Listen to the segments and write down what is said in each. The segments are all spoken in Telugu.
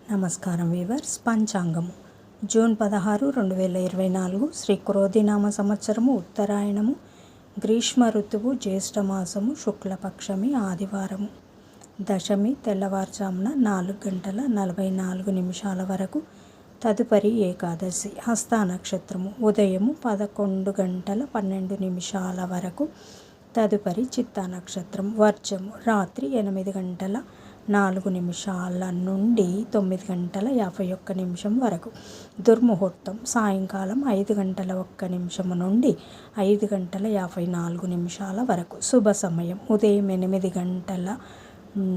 నమస్కారం వీవర్స్. పంచాంగము జూన్ 16, 2024 శ్రీ క్రోధినామ సంవత్సరము, ఉత్తరాయణము, గ్రీష్మ ఋతువు, జ్యేష్ఠమాసము, శుక్లపక్షమి, ఆదివారము. దశమి తెల్లవారుజామున 4:44 వరకు. తదుపరి ఏకాదశి. హస్త నక్షత్రము ఉదయము 11:12 వరకు. తదుపరి చిత్తా నక్షత్రం. వర్జము రాత్రి 8:04 నుండి 9:51 వరకు. దుర్ముహూర్తం సాయంకాలం 5:01 నుండి 5:54 వరకు. శుభ సమయం ఉదయం 8 గంటల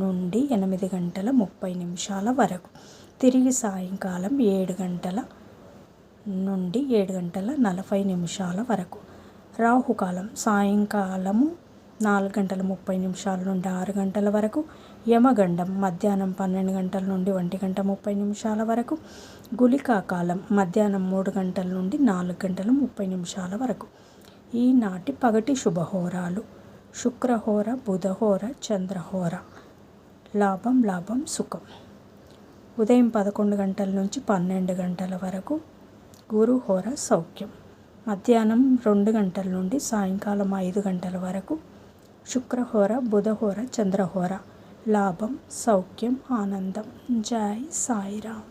నుండి 8:30 వరకు. తిరిగి సాయంకాలం 7 గంటల నుండి 7:40 వరకు. రాహుకాలం సాయంకాలము 4:30 నుండి 6 గంటల వరకు. యమగండం మధ్యాహ్నం 12 గంటల నుండి 1:30 వరకు. గుళికా కాలం మధ్యాహ్నం 3 గంటల నుండి 4:30 వరకు. ఈనాటి పగటి శుభహోరాలు: శుక్రహోర, బుధహోర, చంద్రహోర. లాభం సుఖం. ఉదయం 11 గంటల నుంచి 12 గంటల వరకు గురుహోర సౌఖ్యం. మధ్యాహ్నం 2 గంటల నుండి సాయంకాలం 5 గంటల వరకు శుక్రహోర, బుధహోర, చంద్రహోర. లాభం, సౌఖ్యం, ఆనందం. జై సాయిరామ్.